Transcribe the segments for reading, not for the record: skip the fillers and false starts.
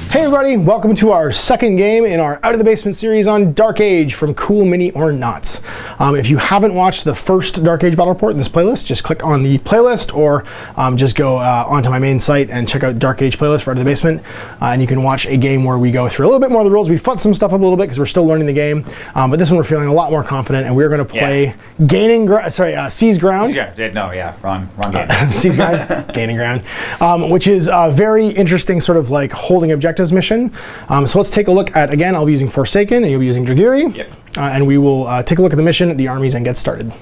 Hey everybody, welcome to our second game in our Out of the Basement series on Dark Age from Cool Mini or Not. If you haven't watched the first Dark Age battle report in this playlist, just click on the playlist or just go onto my main site and check out Dark Age playlist for Out of the Basement. And you can watch a game where we go through a little bit more of the rules. We fucked some stuff up a little bit because we're still learning the game. But this one we're feeling a lot more confident, and we're going to play Seize Ground. Wrong game. Seize Ground, Gaining Ground, which is a very interesting sort of like holding objectives mission. So let's take a look at, again, I'll be using Forsaken and you'll be using Dragyri. Yep. And we will take a look at the mission, the armies, and get started.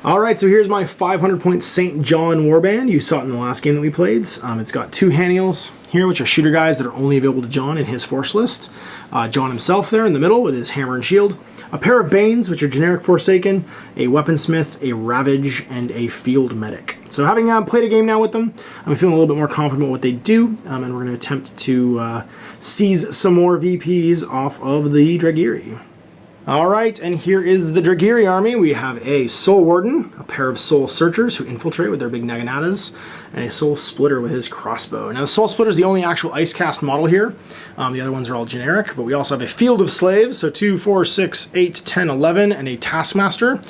Alright, so here's my 500 point St. John warband. You saw it in the last game that we played. It's got two Haniels here, which are shooter guys that are only available to John in his force list. John himself there in the middle with his hammer and shield. A pair of Banes, which are generic Forsaken, a Weaponsmith, a Ravage, and a Field Medic. So having played a game now with them, I'm feeling a little bit more confident with what they do, and we're going to attempt to seize some more VPs off of the Dragyri. Alright, and here is the Dragyri army. We have a Soul Warden, a pair of Soul Searchers who infiltrate with their big Naganatas, and a Soul Splitter with his crossbow. Now the Soul Splitter is the only actual ice cast model here. The other ones are all generic, but we also have a Field of Slaves, so 2, 4, 6, 8, 10, 11, and a Taskmaster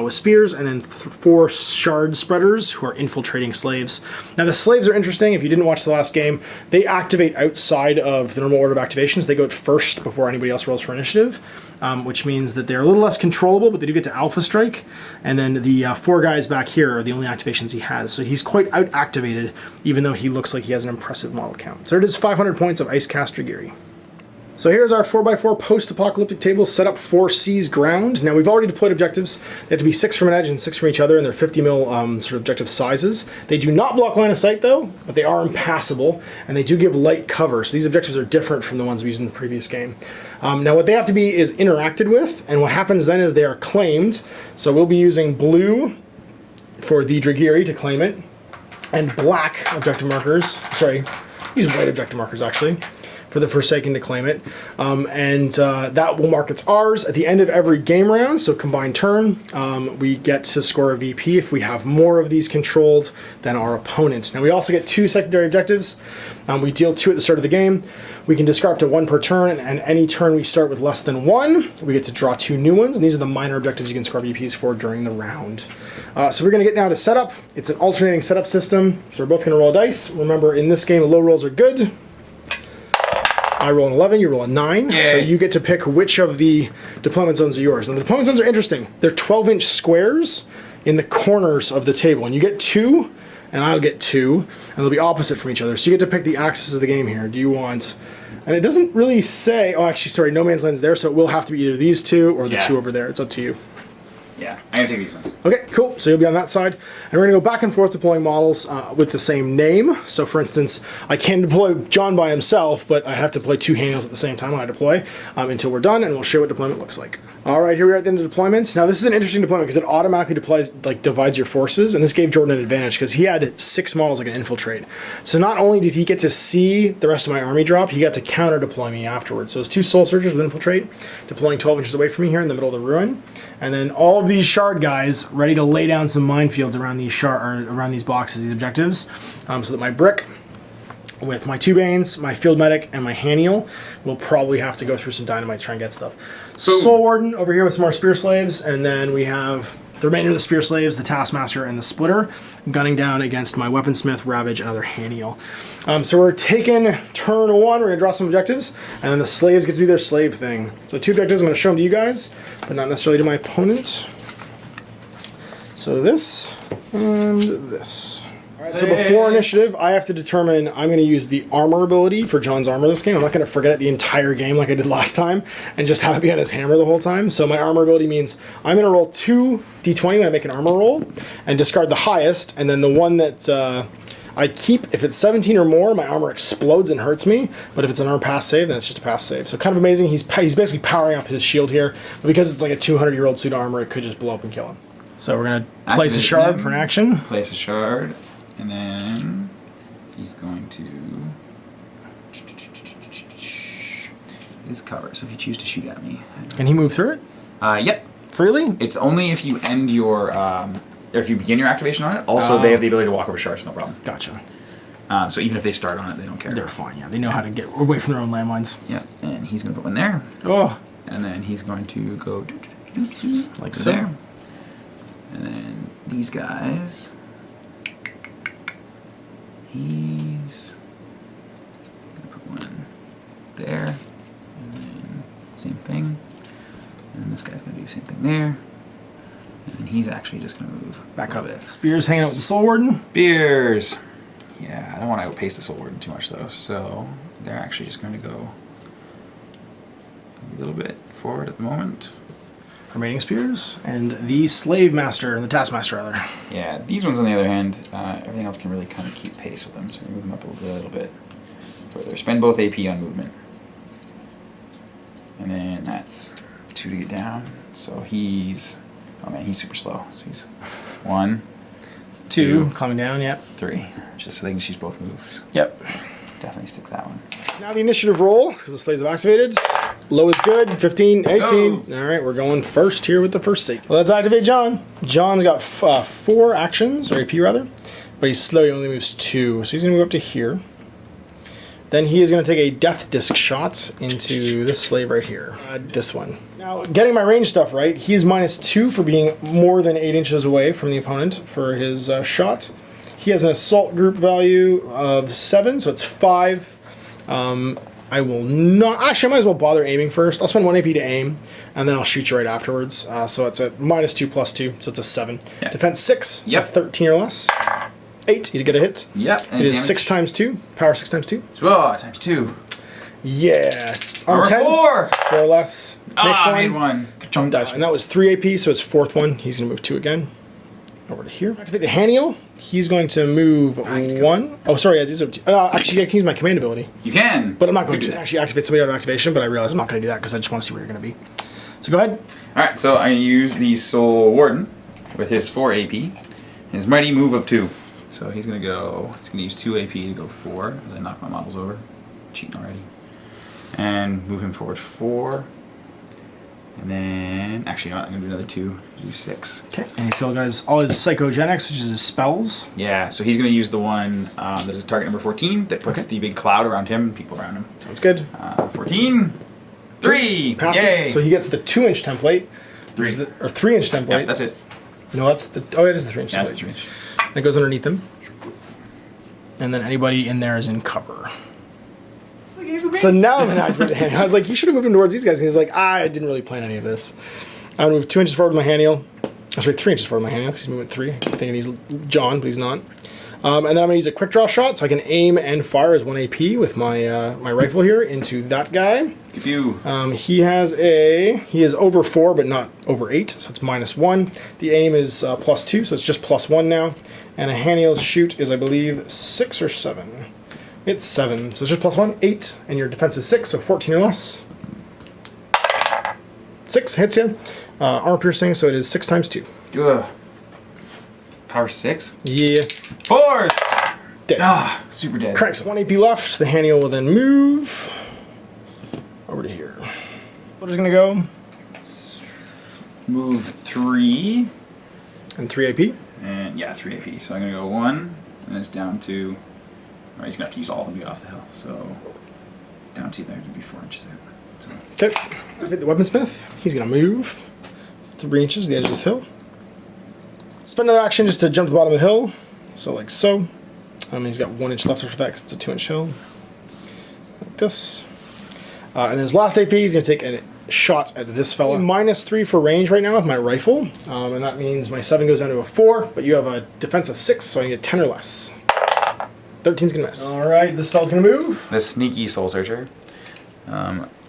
with spears, and then 4 Shard Spreaders who are infiltrating slaves. Now the slaves are interesting. If you didn't watch the last game, they activate outside of the normal order of activations. They go out first before anybody else rolls for initiative. Which means that they're a little less controllable, but they do get to Alpha Strike. And then the 4 guys back here are the only activations he has. So he's quite out-activated, even though he looks like he has an impressive model count. So it is 500 points of Ice Cast Dragyri. So here's our 4x4 post-apocalyptic table set up for Seize Ground. Now we've already deployed objectives. They have to be 6 from an edge and 6 from each other, and they're 50 mil sort of objective sizes. They do not block line of sight though, but they are impassable, and they do give light cover. So these objectives are different from the ones we used in the previous game. Now what they have to be is interacted with, and what happens then is they are claimed. So we'll be using blue for the Dragyri to claim it, and black objective markers, sorry, use white objective markers actually, for the Forsaken to claim it. That will mark it's ours at the end of every game round, so combined turn. We get to score a VP if we have more of these controlled than our opponent. Now we also get 2 secondary objectives. We deal 2 at the start of the game. We can discard up to 1 per turn, and any turn we start with less than 1, we get to draw 2 new ones, and these are the minor objectives you can score VPs for during the round. So we're going to get now to setup. It's an alternating setup system, so we're both going to roll dice. Remember, in this game, low rolls are good. I roll an 11, you roll a 9, Yay. so you get to pick which of the deployment zones are yours. And the deployment zones are interesting. They're 12-inch squares in the corners of the table, and you get 2, and I'll get 2, and they'll be opposite from each other. So you get to pick the axis of the game here. Do you want... And it doesn't really say... Oh, actually, sorry, no man's land's there, so it will have to be either these 2 or the 2 over there. It's up to you. Yeah, I'm going to take these ones. Okay, cool. So you'll be on that side. And we're going to go back and forth deploying models with the same name. So for instance, I can deploy John by himself, but I have to play 2 Haniels at the same time when I deploy until we're done, and we'll show what deployment looks like. All right, here we are at the end of deployment. Now this is an interesting deployment because it automatically divides your forces, and this gave Jordan an advantage because he had 6 models that can infiltrate. So not only did he get to see the rest of my army drop, he got to counter deploy me afterwards. So it's 2 Soul Searchers with infiltrate, deploying 12 inches away from me here in the middle of the ruin, and then all of these shard guys ready to lay down some minefields around these around these boxes, these objectives, so that my brick with my 2 Banes, my Field Medic, and my Haniel will probably have to go through some dynamite to try and get stuff. Boom. Soul Warden over here with some more Spear Slaves, and then we have the remainder of the Spear Slaves, the Taskmaster, and the Splitter, gunning down against my Weaponsmith, Ravage, and other Haniel. So we're taking turn 1, we're going to draw some objectives, and then the slaves get to do their slave thing. So 2 objectives, I'm going to show them to you guys, but not necessarily to my opponent. So this, and this. Alright, so before initiative, I have to determine I'm going to use the armor ability for John's armor this game. I'm not going to forget it the entire game like I did last time and just have it be on his hammer the whole time. So my armor ability means I'm going to roll 2 d20 when I make an armor roll and discard the highest, and then the one that I keep, if it's 17 or more, my armor explodes and hurts me, but if it's an armor pass save, then it's just a pass save. So kind of amazing. He's basically powering up his shield here, but because it's like a 200-year-old suit armor, it could just blow up and kill him. So we're going to place a shard for an action. Place a shard, and then he's going to... his cover, so if you choose to shoot at me... Can he move through it? Yep. Freely? It's only if you end your... or if you begin your activation on it. Also, they have the ability to walk over shards, no problem. Gotcha. So even if they start on it, they don't care. They're fine, yeah. They know how to get away from their own landmines. Yep, and he's going to put one there. Oh. And then he's going to go like so. there. And then these guys, he's going to put one there. And then same thing. And this guy's going to do the same thing there. And then he's actually just going to move back up. Spears hanging out with the Soul Warden. Spears. Yeah, I don't want to outpace the Soul Warden too much though, so they're actually just going to go a little bit forward at the moment. Remaining Spears, and the Slave Master, and the Taskmaster rather. Yeah, these ones on the other hand, everything else can really kind of keep pace with them, so we move them up a little bit further. Spend both AP on movement. And then that's 2 to get down, so he's, oh man, he's super slow. So he's 1, 2, climbing down, yep. 3, just so they can choose both moves. Yep. Definitely stick that one. Now the initiative roll, because the slaves have activated. Low is good, 15, 18. Oh. All right, we're going first here with the first sake. Let's activate John. John's got 4 actions, or AP rather, but he's slow, he only moves 2. So he's gonna move up to here. Then he is gonna take a death disc shot into this slave right here, this one. Now, getting my range stuff right, he is -2 for being more than 8 inches away from the opponent for his shot. He has an assault group value of 7, so it's 5. I will not... Actually, I might as well bother aiming first. I'll spend 1 AP to aim, and then I'll shoot you right afterwards. So it's a -2 + 2, so it's a 7. Yeah. Defense 6, so yep. 13 or less. 8, you get a hit. Yep. It is 6 times 2. Power 6 times 2. Oh, times 2. Yeah. Armor 10. 4. 4 or less. Next I made one. Chunk dice. And that was 3 AP, so it's 4th one. He's going to move 2 again. Over to here. Activate the Haniel. He's going to move 1. Oh, sorry. Actually, I can use my command ability. You can. But I'm not going to actually activate somebody out of activation, but I realize I'm not going to do that because I just want to see where you're going to be. So go ahead. Alright, so I'm going to use the Soul Warden with his 4 AP. And his mighty move of 2. So he's going to use 2 AP to go 4, as I knock my models over. Cheating already. And move him forward 4. And then, actually, I'm going to do another 2, do 6. Okay, and he still got all his psychogenics, which is his spells. Yeah, so he's going to use the one that is target number 14 that puts the big cloud around him and people around him. Sounds good. 14, 3, passes. Yay! So he gets the 2-inch template. 3. Or 3-inch template. Yeah, that's it. No, that's the, oh, it is the 3-inch template. Yeah, that's the 3-inch. And it goes underneath him. And then anybody in there is in cover. So now I'm going to activate the Haniel. I was like, you should have moved him towards these guys. And he's like, I didn't really plan any of this. I'm going to move 2 inches forward with my Haniel. Oh, sorry, 3 inches forward with my Haniel because he's moving 3. I'm thinking he's John, but he's not. And then I'm going to use a quick draw shot so I can aim and fire as 1 AP with my my rifle here into that guy. Pew. He is over 4 but not over 8, so it's -1. The aim is +2, so it's just +1 now. And a Haniel's shoot is, I believe, 6 or 7. It's 7, so it's just +1, 8, and your defense is 6, so 14 or less. 6 hits you. Armor piercing, so it is 6 times 2. Ugh. Power 6? Yeah. Force! Dead. Ah, super dead. Cracks 1 AP left. The Haniel will then move over to here. What is going to go? Move 3. And 3 AP. And yeah, 3 AP. So I'm going to go 1, and it's down to... Right, he's going to have to use all of them to get off the hill. So down to there to be 4 inches out. So. Okay. The weaponsmith. He's going to move 3 inches to the edge of this hill. Spend another action just to jump to the bottom of the hill. So like so. He's got 1 inch left after that because it's a 2-inch hill. Like this. And then his last AP, he's going to take a shot at this fella. -3 for range right now with my rifle. And that means my 7 goes down to a 4, but you have a defense of 6, so I need a 10 or less. 13's going to miss. Alright, this fella's going to move. The sneaky Soul Searcher.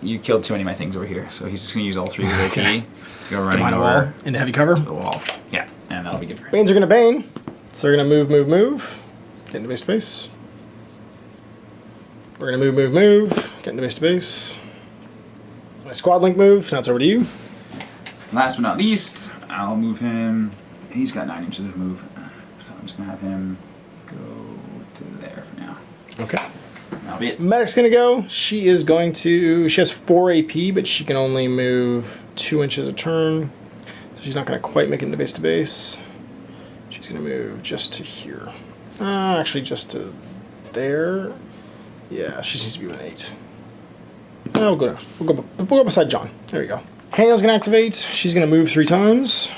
You killed too many of my things over here, so he's just going to use all 3 of his AP to go running over into heavy cover. to the wall. Yeah, and that'll be good for him. Banes are going to bane, so they're going to move. Get into base to base. We're going to move. Get into base to base. That's my squad link move. Now it's over to you. Last but not least, I'll move him. He's got 9 inches of move, so I'm just going to have him go to there for now. Okay. That'll be it. Medic's going to go. She has 4 AP, but she can only move 2 inches a turn. So she's not going to quite make it into base to base. She's going to move just to here. Actually, just to there. Yeah, she seems to be with an 8. Oh, we'll go beside John. There we go. Haniel's gonna activate. She's gonna move 3 times.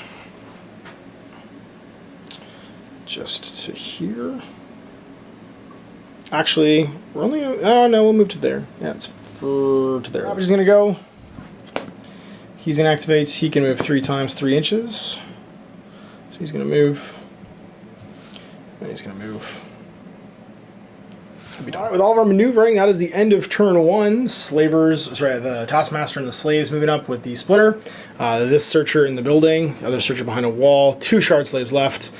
Just to here. Actually, we're only. Oh no, we'll move to there. Yeah, it's to there. Robert's gonna go. He's gonna activate. He can move 3 times 3 inches. So he's gonna move. And he's gonna move. All right, with all of our maneuvering, that is the end of turn 1. The Taskmaster and the slaves moving up with the splitter. This searcher in the building, the other searcher behind a wall. 2 shard slaves left.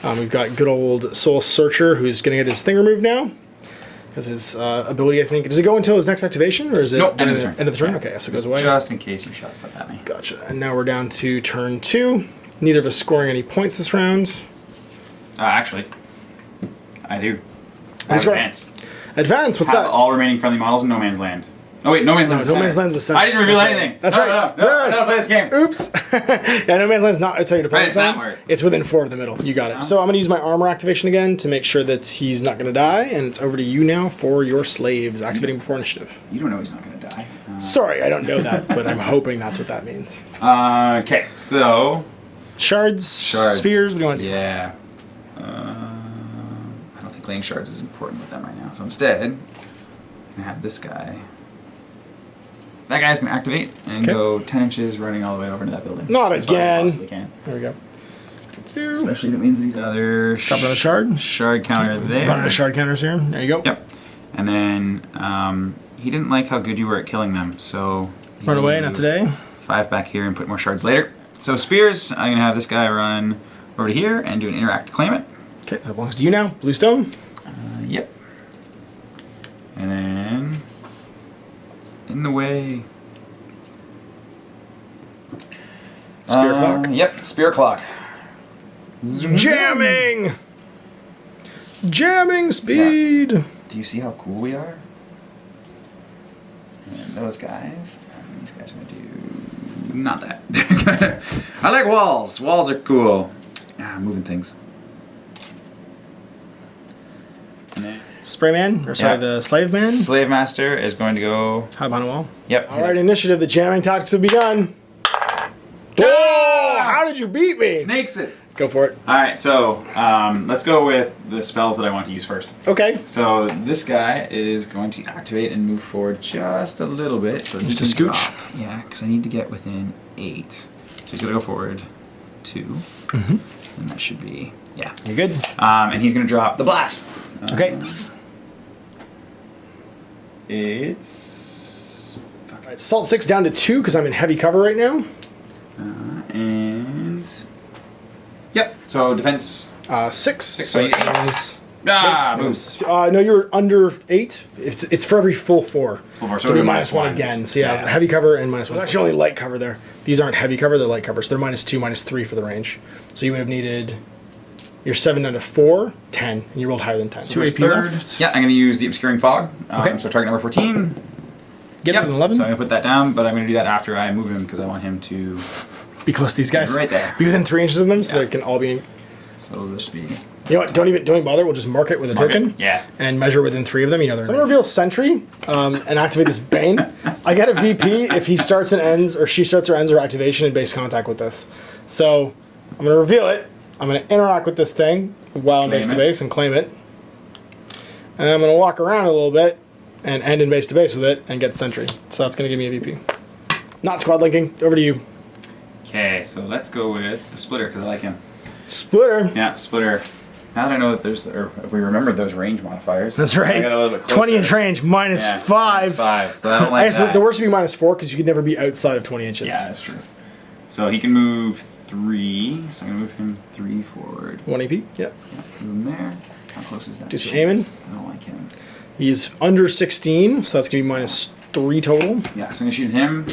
We've got good old Soul Searcher, who's going to get his thing removed now. Because his ability, I think... Does it go until his next activation, or is it... Nope, end of the turn. End of the turn? Yeah. Okay, so it goes away. Just in case you shot stuff at me. Gotcha. And now we're down to turn 2. Neither of us scoring any points this round. Actually, I do. I have advance. Advance, what's that? All remaining friendly models in No Man's Land. Oh wait, No Man's Land. No Man's Land's the center. I didn't reveal anything. That's right. No, I don't play this game. Oops. Yeah, No Man's Land's not outside your opponent's Right, it's not zone. where- It's within 4 of the middle. You got it. So I'm going to use my armor activation again to make sure that he's not going to die, and it's over to you now for your slaves, activating before initiative. You don't know he's not going to die. Sorry, I don't know that, but I'm hoping that's what that means. Okay, so... Shards, spears, what do you want to do? Yeah. I don't think laying shards is important with them right now. So instead, I'm going to have this guy. That guy's going to activate and go 10 inches running all the way over to that building. Not as far as again. he possibly can. There we go. Especially if it means these other Drop another shard. Shard counter there. Run out of shard counters here. There you go. Yep. And then he didn't like how good you were at killing them, so... Run away, not today. 5 back here and put more shards later. So spears, I'm going to have this guy run over to here and do an interact to claim it. Okay, that belongs to you now. Bluestone. Yep. And then... in the way... Spear clock. Yep, spear clock. Jamming! Jamming speed! Yeah. Do you see how cool we are? And those guys, and these guys are going to do... not that. I like walls. Walls are cool. Moving things. Sprayman, or sorry, the Slave Man. Slave Master is going to go... high behind a wall. Yep. Alright, initiative. The jamming tactics have begun. Oh! How did you beat me? Snakes it. Go for it. Alright, so let's go with the spells that I want to use first. Okay. So this guy is going to activate and move forward just a little bit. So just a scooch? Drop. Yeah, because I need to get within 8. So he's going to go forward 2. And that should be, yeah. You good? And he's going to drop the blast. Okay. It's... Alright, Salt 6 down to 2 because I'm in heavy cover right now. And... yep, so defense... 6. So you need 8. Boom. No, you're under 8. It's for every full 4. Full 4, so it'll be -1 again. So yeah, heavy cover and -1. It's actually only light cover there. These aren't heavy cover, they're light cover. So they're -2, -3 for the range. So you would have needed your 7 down to 4, 10, and you rolled higher than 10. So 2 AP third. left. Yeah, I'm going to use the Obscuring Fog. Okay. So target number 14. Get to an 11. So I'm going to put that down, but I'm going to do that after I move him because I want him to... be close to these guys. Right there. Be within 3 inches of them, so they can all be... So this be... You know what? Don't even bother. We'll just mark it with a token. Yeah. And measure within 3 of them. You know, so I'm gonna reveal Sentry and activate this Bane. I get a VP if he starts and ends, or she starts or ends her activation in base contact with this. So I'm gonna reveal it. I'm gonna interact with this thing while in base to base and claim it. And I'm gonna walk around a little bit and end in base to base with it and get Sentry. So that's gonna give me a VP. Not squad linking. Over to you. Okay, so let's go with the Splitter because I like him. Splitter. Yeah, Splitter. Now that I know that there's, or if we remember those range modifiers. That's right. I got a little bit closer. 20 inch range, -5. -5. So I don't like I guess that. the worst would be -4 because you could never be outside of 20 inches. Yeah, that's true. So he can move 3. So I'm gonna move him 3 forward. 1 AP. Yep. Yeah, move him there. How close is that? Do some aiming. I don't like him. He's under 16, so that's gonna be -3 total. Yeah, so I'm gonna shoot him.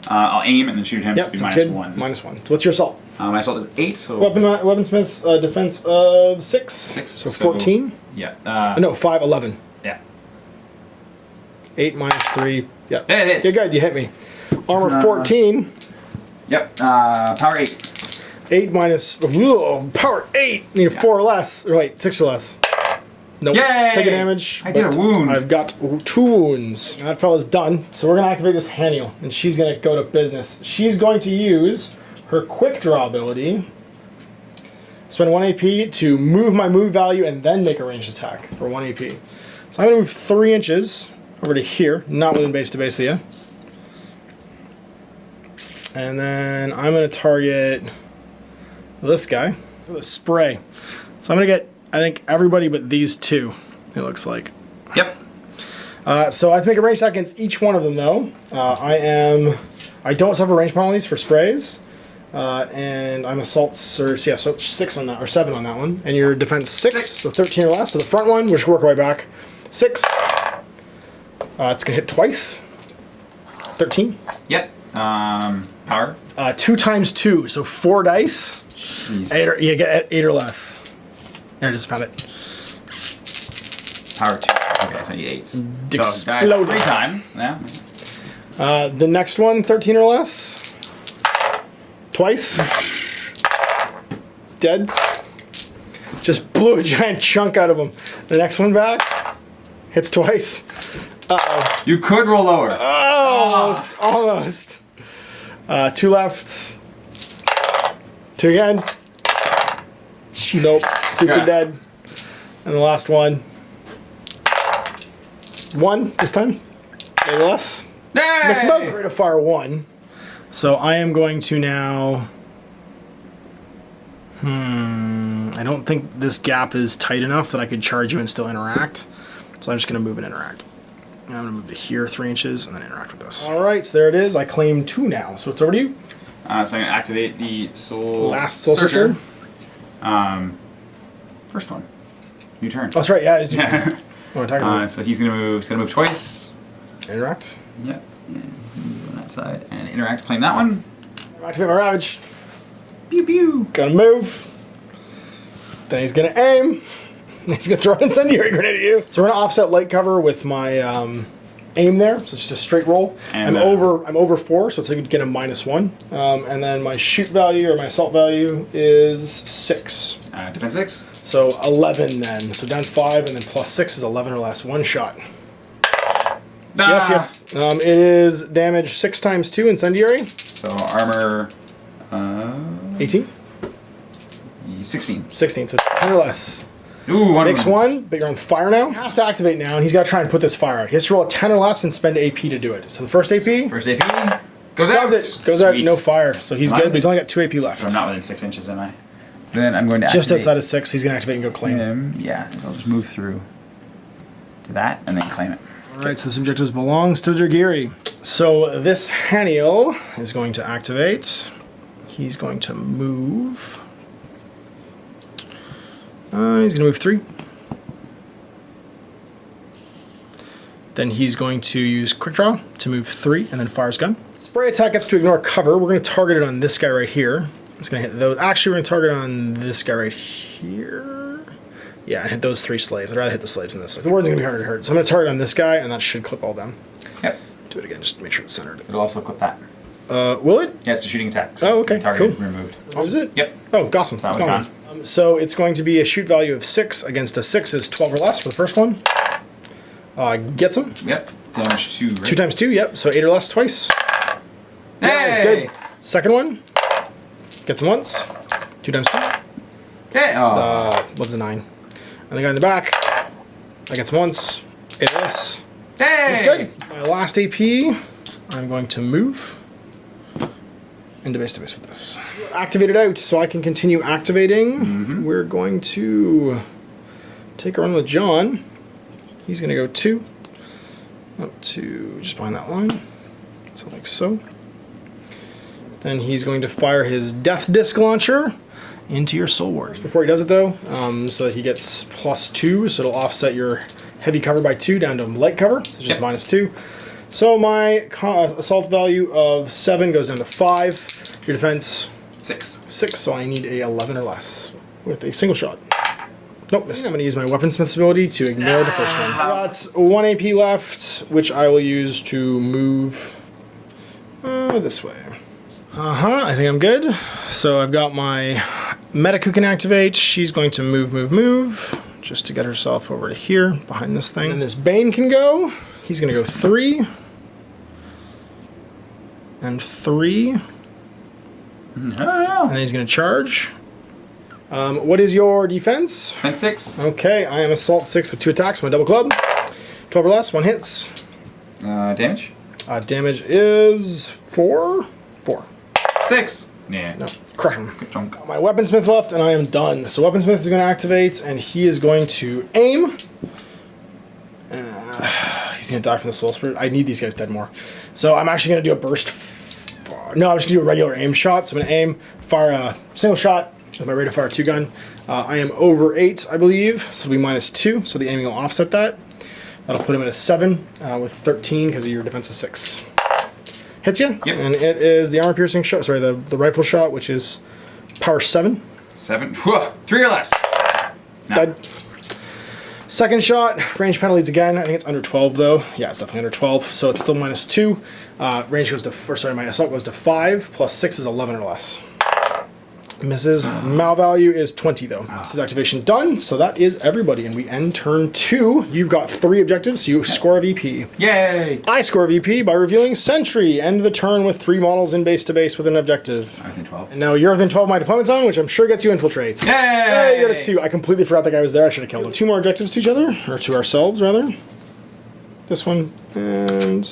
I'll aim and then shoot him. Yep, so it'll that's be good. -1. -1. So what's your assault? My assault is 8. So Weaponsmith's defense of 6. 6. So 14. Yeah. No, 5, 11. Yeah. 8 -3. Yeah. Yeah, it is. You're good. You hit me. Armor 14. Yep. Power 8. 8 minus power 8. Need a 4 or less. Or wait, 6 or less. Nope. Yay! Take a damage. I did a wound. I've got 2 wounds. That fella's done. So we're going to activate this Haniel, and she's going to go to business. She's going to use her quick draw ability. Spend 1 AP to move my move value and then make a ranged attack for 1 AP. So I'm going to move 3 inches over to here, not within base to base yet. And then I'm going to target this guy with a spray. So I'm going to get, I think, everybody but these 2, it looks like. Yep. So I have to make a range attack against each one of them, though. I don't suffer range penalties for sprays. And I'm assault, so 6 on that, or 7 on that one. And your defense 6, so 13 or less. So the front one, which work our way back, 6. It's gonna hit twice. 13. Yep. Power. 2 times 2, so 4 dice. Jeez. You get 8 or less. There it is, found it. Power 2. Okay, so I need 8s. So dice Explode. 3 times. Yeah. The next one, 13 or less. Twice. Dead. Just blew a giant chunk out of him. The next one back. Hits twice. Uh-oh. You could roll lower. Almost. Almost. 2 left. 2 again. Nope. Super dead. And the last one. 1 this time. 8 or less. Makes about rate of fire 1. So I am going to now... I don't think this gap is tight enough that I could charge you and still interact. So I'm just going to move and interact. And I'm going to move to here 3 inches and then interact with this. Alright, so there it is. I claim 2 now. So it's over to you. So I'm going to activate the Soul Last Soul Searcher. First one. New turn. Oh, that's right, yeah, it is. Yeah. So he's going to move twice. interact. Yep. Yeah, he's going to move on that side and interact. Claim that one. Activate my Ravage. Pew pew. Gonna move. Then he's gonna aim. He's gonna throw an incendiary grenade at you. So we're gonna offset light cover with my aim there. So it's just a straight roll. And I'm over 4, so it's like get a -1. And then my shoot value or my assault value is 6. Defense 6. So 11 then. So down 5 and then plus 6 is 11 or less. 1 shot. Yeah, that's you. It is damage 6 times 2 incendiary. So armor 18? 16. 16, so 10 or less. Ooh, Makes 1, but you're on fire now. He has to activate now, and he's got to try and put this fire out. He has to roll a 10 or less and spend AP to do it. So the first AP... First AP goes out. Goes out, no fire. So he's good, but he's only got 2 AP left. I'm not within 6 inches, am I? Then I'm going to just activate outside of 6, he's going to activate and go claim. Yeah, so I'll just move through to that and then claim it. Alright, so this objective belongs to the Dragyri. So this Haniel is going to activate. He's going to move. He's going to move 3. Then he's going to use Quick Draw to move 3 and then fire his gun. Spray attack gets to ignore cover. We're going to target it on this guy right here. It's going to hit those. Actually, we're going to target on this guy right here. Yeah, and hit those 3 slaves. I'd rather hit the slaves than this. The ward's going to be harder to hurt. So I'm going to target on this guy, and that should clip all them. Yep. Do it again, just to make sure it's centered. It'll also clip that. Will it? Yeah, it's a shooting attack. So okay, target cool. removed. Oh, is it? Yep. Oh, awesome. That was gone. So it's going to be a shoot value of 6 against a 6 is 12 or less for the first one. Gets him. Yep. Damage 2, right? 2 times 2, yep. So 8 or less twice. Hey! That's good. Second one. Gets him once. 2 times 2. Hey! Oh. What's a 9? And the guy in the back. That gets him once. 8 or less. Hey! That's good. My last AP, I'm going to move into base to base with this. Activate it out so I can continue activating. We're going to take a run with John. He's going to go 2 up to just behind that line. So like so. Then he's going to fire his Death Disc Launcher into your Soul Ward. Before he does it though, so he gets +2, so it'll offset your heavy cover by 2 down to light cover, so it's just -2. So my assault value of 7 goes down to 5. Your defense 6. 6, so I need a 11 or less with a single shot. Nope, missed. I'm going to use my Weaponsmith's ability to ignore the first one. That's 1 AP left, which I will use to move this way. I think I'm good. So I've got my Medic who can activate. She's going to move. just to get herself over to here, behind this thing. And this Bane can go. He's going to go 3. And 3. And then he's going to charge. What is your defense? Defense 6. Okay, I am assault 6 with 2 attacks. My double club. 12 or less, 1 hits. Damage? Damage is 4. 4. 6. Yeah. No, crush him. Good chunk. My weaponsmith left, and I am done. So weaponsmith is going to activate, and he is going to aim. He's going to die from the soul spirit. I need these guys dead more. So I'm actually going to do a burst. No, I'm just going to do a regular aim shot. So I'm going to aim, fire a single shot with my rate of fire 2 gun. I am over 8, I believe. So it'll be -2. So the aiming will offset that. That'll put him at a 7 with 13 because of your defense is 6. Hits you. Yep. And it is the armor piercing shot. Sorry, the rifle shot, which is power 7. 7. Whoa, 3 or less. No. Dead. Second shot, range penalties again. I think it's under 12 though. Yeah, it's definitely under 12. So it's still -2. Range goes to, my assault goes to 5. Plus 6 is 11 or less. Misses. Mal value is 20 though. This is activation done. So that is everybody, and we end turn 2. You've got 3 objectives, so you score a VP. Yay! I score a VP by revealing Sentry. End the turn with 3 models in base to base with an objective. I'm within 12. And now you're within 12 of my deployment zone, which I'm sure gets you infiltrate. Yay! Hey, you got a 2. I completely forgot that guy was there. I should have killed him. 2 more objectives to each other, or to ourselves rather. This one and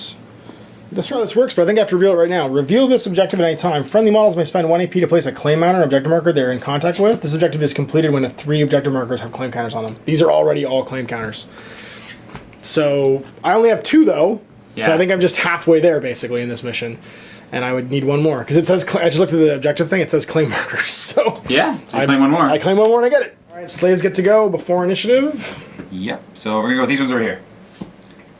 this one. This works, but I think I have to reveal it right now. Reveal this objective at any time. Friendly models may spend 1 AP to place a claim counter on an objective marker they're in contact with. This objective is completed when 3 objective markers have claim counters on them. These are already all claim counters. So I only have 2 though. Yeah. So I think I'm just halfway there basically in this mission. And I would need 1 more. Because it says, I just looked at the objective thing, it says claim markers. So yeah, so you claim 1 more. I claim 1 more and I get it. Alright, slaves get to go before initiative. Yep, so we're going to go with these ones over here.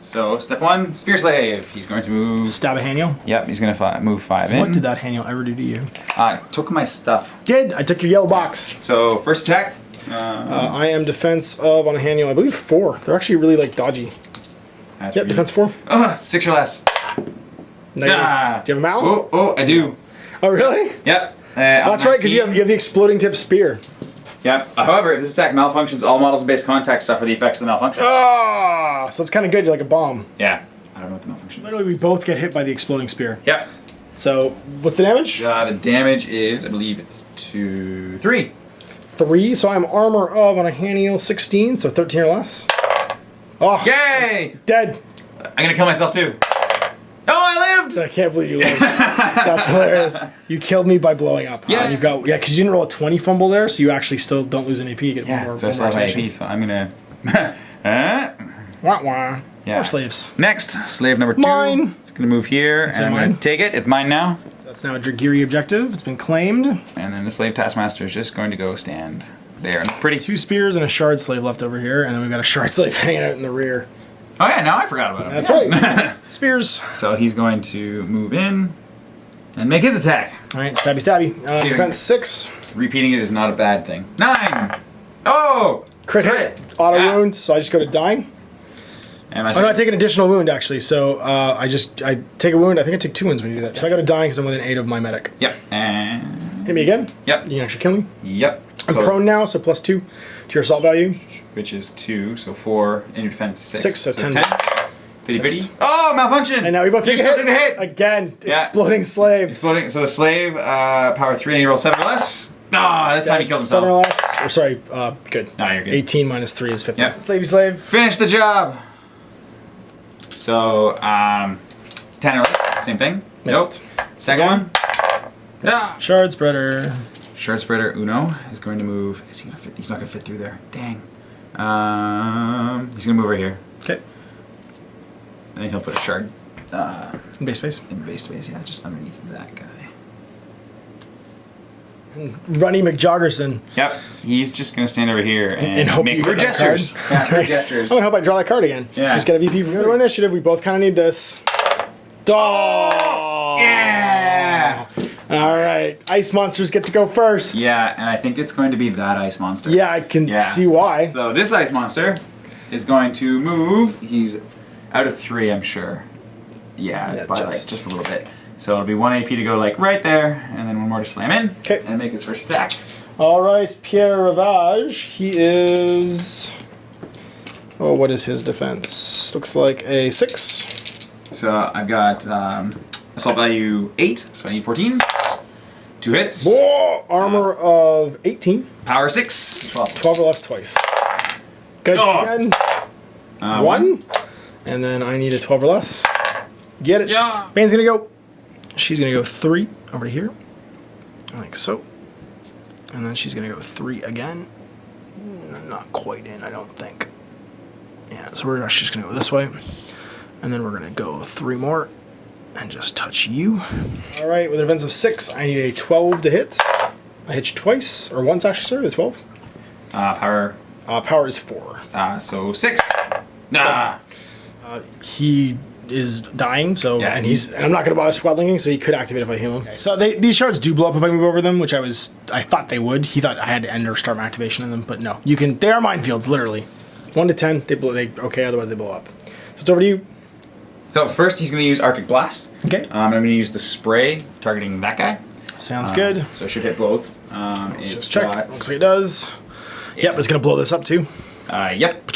So, step 1, Spear Slave. He's going to move... Stab a Haniel? Yep, he's going to move 5 in. What did that Haniel ever do to you? I took my stuff. Did? I took your yellow box. So, first attack. I am defense of, on a Haniel, I believe 4. They're actually really, like, dodgy. Yep, defense 4. 6 or less. Negative. Do you have a mal? Oh, I do. Oh, really? Yep. That's right, because you have the exploding tip spear. Yep. However, if this attack malfunctions, all models in base contact suffer the effects of the malfunction. Ah, so it's kind of good. You're like a bomb. Yeah. I don't know what the malfunction is. Literally, we both get hit by the exploding spear. Yep. So, what's the damage? The damage is, I believe it's 3. 3, so I'm armor of on a Haniel 16, so 13 or less. Oh. Yay! Dead. I'm going to kill myself too. Oh, I lived! I can't believe you lived. That's hilarious. You killed me by blowing up. Yes. You've got, because you didn't roll a 20 fumble there, so you actually still don't lose an AP. You get Yeah, more, so I still have my AP, so I'm going to... Wah wah. Yeah. More slaves. Next, slave number 2. Mine. It's going to move here, and I'm going to take it. It's mine now. That's now a Dragyri objective. It's been claimed. And then the slave taskmaster is just going to go stand there. And pretty... 2 spears and a shard slave left over here, and then we've got a shard slave hanging out in the rear. Oh yeah, now I forgot about him. That's right. Spears. So he's going to move in and make his attack. Alright, stabby stabby. Defense 6. Repeating it is not a bad thing. 9! Oh! Crit hit. Auto wound, so I just go to dying. And I'm not taking an additional wound actually, so I take a wound. I think I take 2 wounds when you do that. So I go to dying because I'm within 8 of my medic. Yep. And... Hit me again? Yep. You can actually kill me? Yep. I'm prone now, so +2 to your assault value. Which is 2, so 4, and your defense 6. 6, so 10. 50-50. Oh, malfunction! And now we both take a still hit. take the hit! Again, Yeah. exploding slaves. Exploding. So the slave, power 3, and he rolls 7 or less. Ah, this time he kills himself. 7 or less. Or sorry, good. No, you're good. 18 minus 3 is 15. Yep. Slavey slave. Finish the job! So, 10 or less, same thing. Missed. Nope. Second one. Ah. Shard spreader. Shard spreader Uno is going to move. Is he gonna fit? He's not gonna fit through there. Dang. He's gonna move right here. Okay. And then he'll put a shard In base space. in base space. Yeah, just underneath that guy. Runny McJoggerson. Yep. He's just gonna stand over here and hope make you rude get that gestures. card. Yeah, That's rude right. gestures. I'm gonna hope I draw that card again. Yeah. Just get a VP. Go to initiative. We both kind of need this. Oh! Yeah. All right. Ice monsters get to go first. Yeah, and I think it's going to be that ice monster. Yeah, I can see why. So this ice monster is going to move. He's out of 3, I'm sure. Yeah, by like just a little bit. So it'll be 1 AP to go like right there, and then 1 more to slam in. Okay. And make his first attack. All right, Pierre Ravage. He is Oh, what is his defense? Looks like a 6. So I've got assault value 8, so I need 14. 2 hits. Whoa! Armor of 18. Power 6. 12. 12 or less twice. Good. Oh. Again. 1. And then I need a 12 or less. Get it. Yeah. Band's gonna go. She's gonna go 3 over to here. Like so. And then she's gonna go 3 again. Not quite in, I don't think. Yeah, so we're just gonna go this way. And then we're gonna go 3 more. And just touch you. Alright, with an defense of 6, I need a 12 to hit. I hit you twice. Or once actually, sorry, the 12. Power. Power is 4. So 6. Nah. He is dying, so Yeah, and I'm not gonna bother squad-linking, so he could activate if I heal him. Okay. So these shards do blow up if I move over them, which I thought they would. He thought I had to end or start my activation in them, but no. You can they are minefields, literally. 1 to 10, okay, otherwise they blow up. So it's over to you. So first he's going to use Arctic Blast. Okay. I'm going to use the spray targeting that guy. Sounds good. So it should hit both. Let's just check. Looks like it does. Yeah. Yep, it's gonna blow this up too. Yep.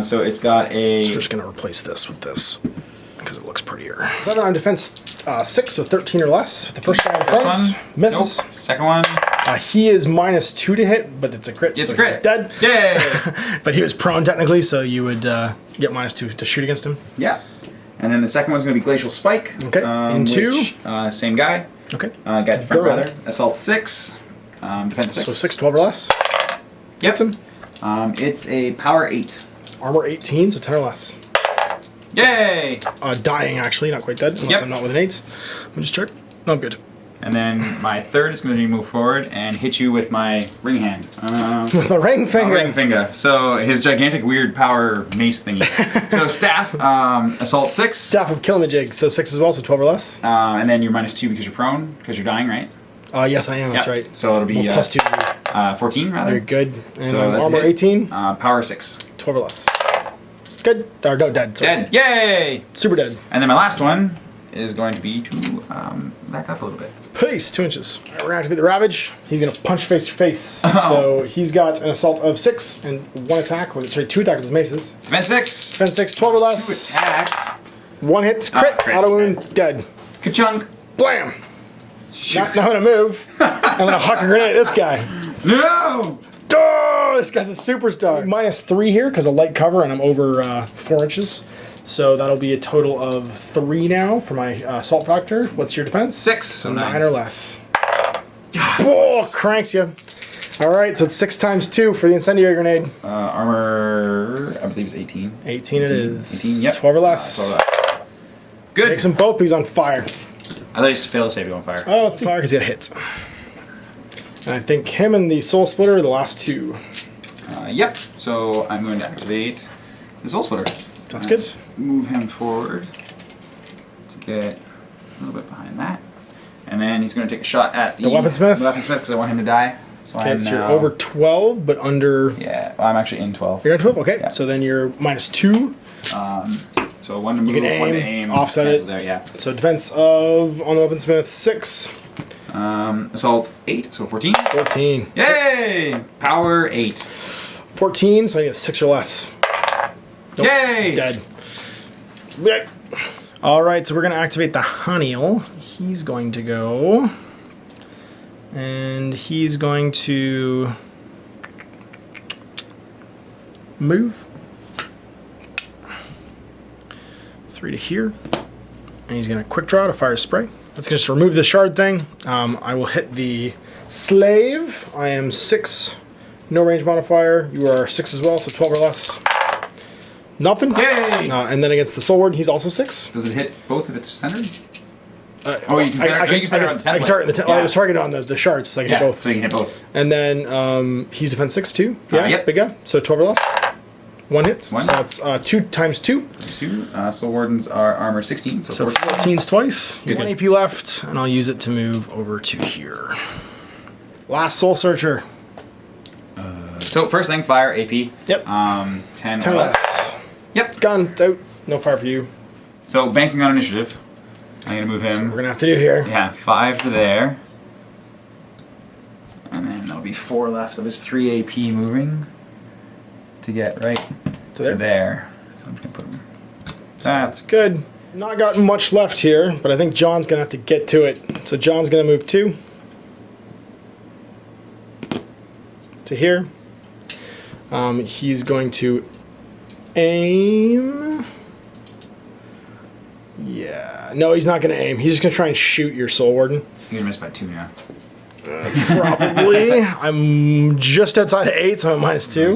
So it's got a... So we're just gonna replace this with this because it looks prettier. So I don't know, defense 6, so 13 or less. The first guy in front one misses. Nope. Second one. He is -2 to hit, but it's a crit. It's so a crit. He's dead. Yay! But he was prone technically, so you would get -2 to shoot against him. Yeah. And then the second one's going to be Glacial Spike. Okay. Into? Which, same guy. Okay. Guy at the front, Guerrilla. rather. Assault 6. Defense 6. So 6, 12 or less. Yep. Hits him. It's a power 8. Armor 18, so 10 or less. Yay! Dying, actually, not quite dead, unless Yep. I'm not with an 8. Let me just check. No, I'm good. And then my third is going to move forward and hit you with my ring hand. With a ring finger. Ring finger. So his gigantic weird power mace thingy. So staff, assault 6. Staff of Kilmajig, so 6 as well, so 12 or less. And then you're -2 because you're prone, because you're dying, right? Yes, I am, that's Yep. right. So it'll be Well, +2. 14, rather. Very good. And So that's armor a hit. 18, Power 6. 12 or less. Good. Or no, dead. Sorry. Dead. Yay! Super dead. And then my last one is going to be to back up a little bit. Pace, 2 inches. All right, we're gonna activate the Ravage. He's gonna punch face to face. Oh. So he's got an assault of 6 and 1 attack. Sorry, 2 attacks with his maces. Defense 6. Defense 6, 12 or 2 less. attacks. 1 hit, crit, crit. auto wound, dead. Ka-chunk. Blam! Shoot. Now I'm gonna move. I'm gonna huck a grenade at this guy. No! Oh, this guy's a superstar. -3 here because of light cover, and I'm over 4 inches. So that'll be a total of 3 now for my assault factor. What's your defense? 6. So 9 or less. Oh, cranks you. All right, so it's 6 times 2 for the incendiary grenade. Armor, I believe, is 18. 18 it is. 18, yep. 12 or less. 12 or less. Good. Makes them both, but he's on fire. I thought he used to fail to save you on fire. Oh, it's fire because he got hit. And I think him and the Soul Splitter are the last 2. Yep. So I'm going to activate the Soul Splitter. That's Let's good. Move him forward to get a little bit behind that. And then he's going to take a shot at the weaponsmith? Weaponsmith because I want him to die. So Okay, I'm so now, you're over 12, but under... Yeah, well, I'm actually in 12. You're at 12? Okay, Yeah. so then you're -2. So 1 to move, can 1 to aim, aim. offset cancels it. There, yeah. So defense of, on the weaponsmith, 6. Assault 8, so 14. 14. Yay! Power 8. 14, so I get 6 or less. Nope, Yay! dead. Blech. All right, so we're going to activate the Haniel. He's going to go... And he's going to... move. 3 to here. And he's going to quick draw to fire a spray. Let's just remove the shard thing. I will hit the slave. I am 6. No range modifier. You are 6 as well, so 12 or less. Nothing. Yay! And then against the sword, he's also 6. Does it hit both if it's centered? Oh, you can target- I you can target on the I can target the template. I was targeting on the shards, so I can Yeah, hit both. so you can hit both. And then he's defense 6 too. Yeah, Yep. big guy. So 12 or less. 1 hits. One. So that's 2 times 2. 2. Soul Wardens are armor 16, so So 14. 14's twice. Good. 1 AP left, and I'll use it to move over to here. Last Soul Searcher. So first thing, fire AP. Yep. 10 10 or less. less. Yep. It's gone. It's out. No fire for you. So banking on initiative. I'm gonna move That's what him. we're gonna have to do here. Yeah, 5 to there. And then there'll be 4 left of his 3 AP moving to get right To there. there. So I'm just gonna put him. That's good. Not got much left here, but I think John's gonna have to get to it. So John's gonna move 2 to here. He's going to aim. Yeah. No, he's not gonna aim. He's just gonna try and shoot your Soul Warden. You're gonna miss by 2 now. Probably. I'm just outside of 8, so I'm -2.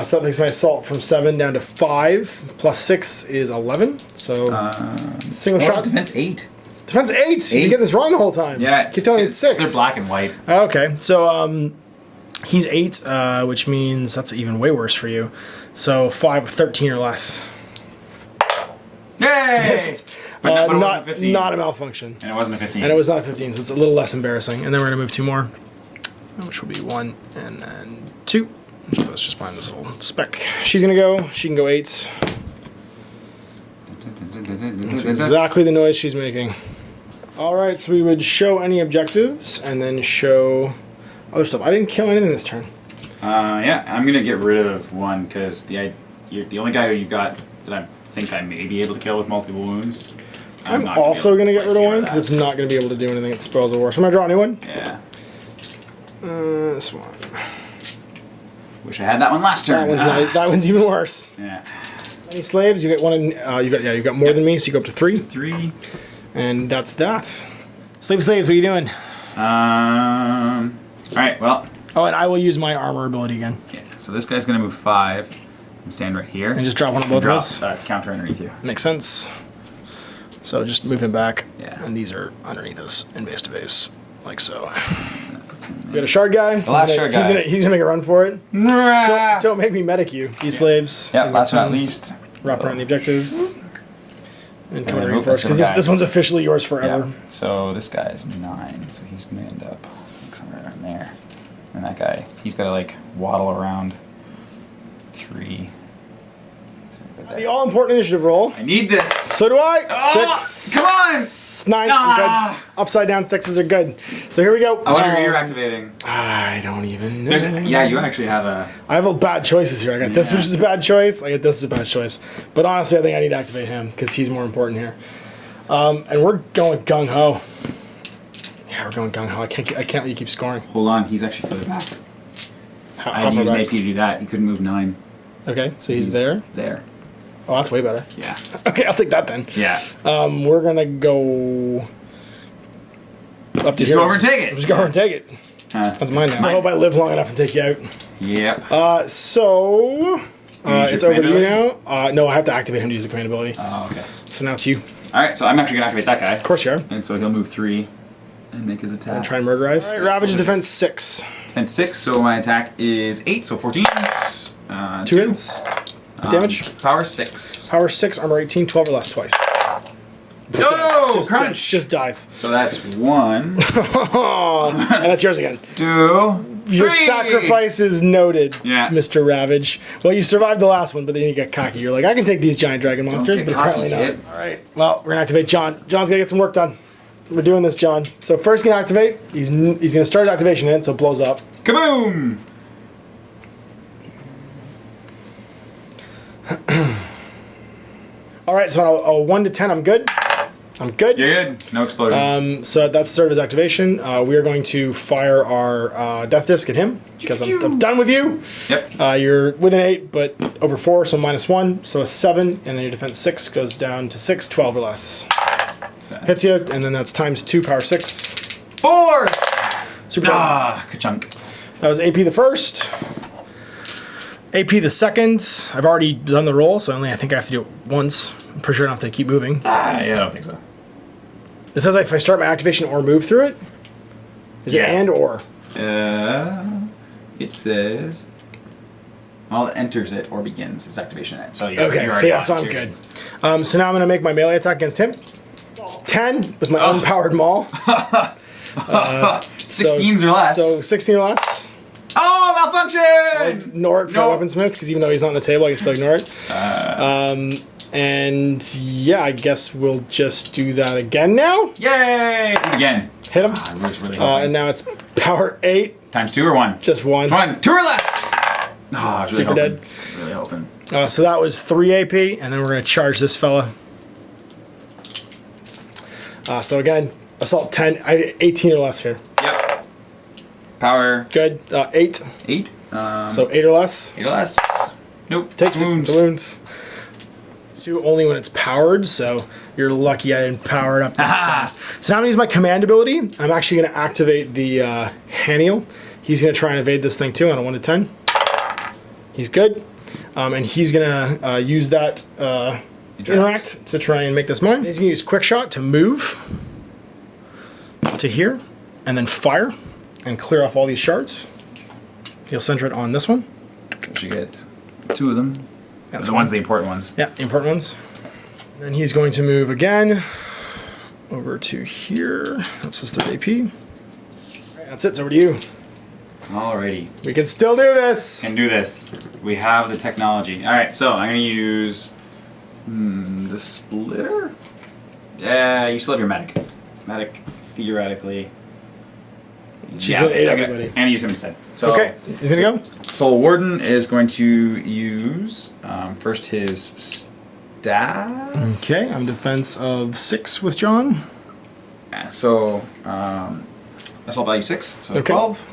So that takes my assault from 7 down to 5. Plus 6 is 11. So single shot. Defense 8. Defense 8. You get this wrong the whole time. Yeah, keep telling me it's 6. They're black and white. Okay, so he's 8, which means that's even way worse for you. So 5, 13 or less. Yay! But it wasn't a 15. Not a malfunction. And it wasn't a 15. And it was not a 15, so it's a little less embarrassing. And then we're going to move 2 more, which will be 1 and then 2. Let's just find this little speck. She's going to go. She can go 8. That's exactly the noise she's making. All right, so we would show any objectives and then show other stuff. I didn't kill anything this turn. Yeah, I'm going to get rid of 1 because you're the only guy who you got that I think I may be able to kill with multiple wounds. I'm also going to get rid of 1 because it's not going to be able to do anything at Spoils of War. So I'm going to draw a new one. Yeah. This one. Wish I had that one last turn. That one's even worse. Yeah. Any slaves? You get 1. You got more than me, so you go up to 3. 3. And that's that. Slaves, what are you doing? All right. Well. Oh, and I will use my armor ability again. Yeah. So this guy's going to move 5 and stand right here. And just drop one of both of us. Counter underneath you. Makes sense. So just move him back. Yeah. And these are underneath us in base to base, like so. We got a shard guy. The last shard guy. He's gonna make a run for it. Don't make me medic you. These slaves. Yeah, last but not least. Wrap around the objective. And come in first, because this one's officially yours forever. Yeah. So this guy's 9, so he's going to end up somewhere around there. And that guy, he's got to like waddle around 3. The all-important initiative roll. I need this. So do I. Oh, 6. Come on. 9. Good. Upside down 6s are good. So here we go. I wonder who you're activating. I don't even know. Yeah, you actually have a... I have bad choices here. I got this, which is a bad choice. I got this, is a bad choice. But honestly, I think I need to activate him because he's more important here. And we're going gung-ho. Yeah, we're going gung-ho. I can't let you keep scoring. Hold on, he's actually further back. I had to use an AP to do that. He couldn't move 9. Okay, so he's there? There. Oh, that's way better. Yeah. Okay, I'll take that then. Yeah. We're going to go up to Just here. go over and take it. Just go over and take it. That's mine now. I hope I live long enough and take you out. Yep. So... it's over to you now. No, I have to activate him to use the command ability. Oh, okay. So now it's you. Alright, so I'm actually going to activate that guy. Of course you are. And so he'll move 3 and make his attack. And try and murderize. Alright, Ravage's defense 6. And 6, so my attack is 8, so 14. 2 hits. Damage? Power 6. Power 6, armor 18, 12 or less twice. Oh, crunch! Just dies. So that's 1. And that's yours again. 2. Your 3. sacrifice is noted, Yeah. Mr. Ravage. Well, you survived the last one, but then you got cocky. You're like, I can take these giant dragon monsters, get but apparently cocky, not. Alright, well, we're going to activate John. John's going to get some work done. We're doing this, John. So first going to activate. He's going to start his activation in, so it blows up. Kaboom! Alright, so on a 1 to 10, I'm good. I'm good. You're good. No explosion. So that's the start of his activation. We are going to fire our death disc at him because I'm done with you. Yep. You're within 8, but over 4, so -1, so a 7, and then your defense 6 goes down to 6, 12 or less. Hits you, and then that's times 2, power 6. 4s! Super. Ka-chunk. That was AP the first. AP the second. I've already done the roll, so I think I have to do it once. I'm pretty sure I don't have to keep moving. Yeah, I don't think so. It says if I start my activation or move through it. Is it and or? It says... Well, it enters it or begins its activation at. So okay, so I'm good. So now I'm going to make my melee attack against him. 10 with my unpowered maul. 16s or less. So 16 or less. Oh, malfunction! Ignore it for Weaponsmith, because even though he's not on the table, I can still ignore it. And yeah, I guess we'll just do that again now. Yay! Again. Hit him. I was really hoping. And now it's power 8. Times 2 or 1? Just 1. 1. 2 or less! Oh, I was Super really dead. Really hoping. So that was 3 AP, and then we're going to charge this fella. So again, assault 10, 18 or less here. Yep. Power. Good. 8. 8. So 8 or less. 8 or less. Nope. Takes wounds. the wounds. 2 only when it's powered, so you're lucky I didn't power it up this time. So now I'm going to use my command ability. I'm actually going to activate the Haniel. He's going to try and evade this thing too on a 1 to 10. He's good. And he's going to use that interact to try and make this mine. He's going to use quick shot to move to here and then fire and clear off all these shards. He'll center it on this one. So you get 2 of them. That's the ones, the important ones. Yeah, the important ones. Then he's going to move again over to here. That's his 3rd AP. All right, that's it. It's over to you. Alrighty. We can still do this. Can do this. We have the technology. Alright, so I'm going to use the splitter? Yeah, you still have your medic. Medic, theoretically. She's going to aid everybody. And use him instead. So, okay, he's going to go. Soul Warden is going to use first his staff. Okay, I'm defense of 6 with John. Yeah, so assault value 6, so okay. 12.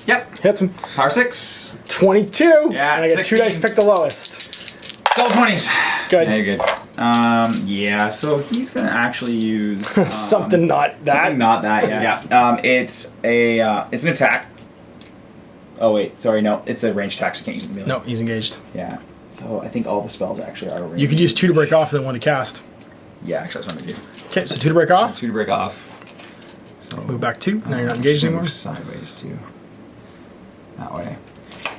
Yep. Hits him. Power 6. 22. Yeah, and I get 2 dice, pick the lowest. Double 20s. Good. Yeah, you're good. Yeah, so he's going to actually use... something not that. Something not that, yeah. It's an attack. Oh, wait. Sorry, no. It's a ranged attack, so you can't use the melee. No, he's engaged. Yeah. So I think all the spells actually are ranged. You could use 2 to break off and then 1 to cast. Yeah, actually that's what I'm going to do. Okay, so 2 to break off. 2 to break off. So move back 2. Now you're not engaged anymore. Move sideways, too. That way.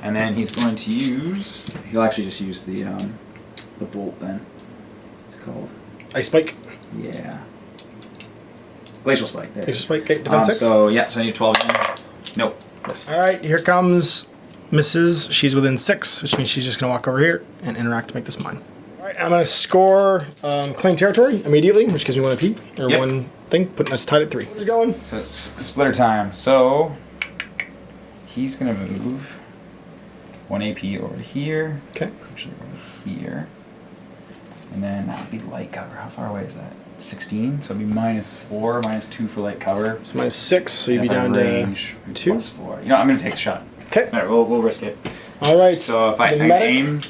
And then he's going to use... He'll actually just use the bolt then. What's it called? Ice Spike. Yeah. Glacial Spike. There. Glacial Spike, okay, defense 6. So, yeah, so I need 12 again. Nope. Missed. Alright, here comes Mrs. She's within 6, which means she's just going to walk over here and interact to make this mine. Alright, I'm going to score Claim Territory immediately, which gives me 1 AP, or 1 thing, putting us tied at 3. Where's it going? So it's splitter time. So, he's going to move 1 AP over here. Okay. Actually, over here. And then that would be light cover. How far away is that? 16? So it'd be -4, -2 for light cover. So -6, so you'd be down range, to 2. +4. You know, I'm going to take the shot. Okay. Alright, we'll risk it. Alright. So if I aim...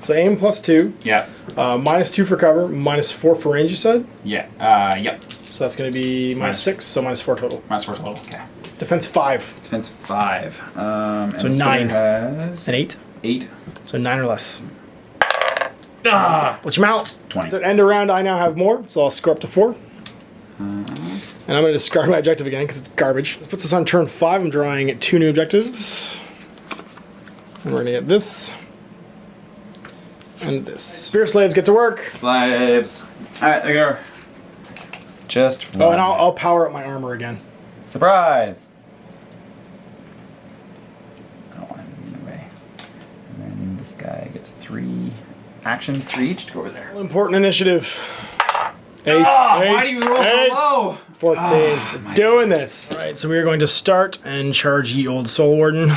So aim +2. Yeah. -2 for cover, -4 for range, you said? Yeah. Yep. So that's going to be -6, so -4 total. -4 total, okay. Defense 5. Defense 5. So 9. Has An 8. 8. So 9 or less. What's your mount? 20. So at end of round, I now have more, so I'll score up to 4. And I'm going to discard my objective again because it's garbage. This puts us on turn 5. I'm drawing 2 new objectives. And we're going to get this. And this. Spear slaves get to work. Slaves. Alright, there you go. Just Oh, and I'll power up my armor again. Surprise! I don't want him in the way. And then this guy gets 3 actions, 3 each to go over there. Important initiative. 8. Why do you roll so low? 14. We're doing this. Alright, so we are going to start and charge ye old Soul Warden.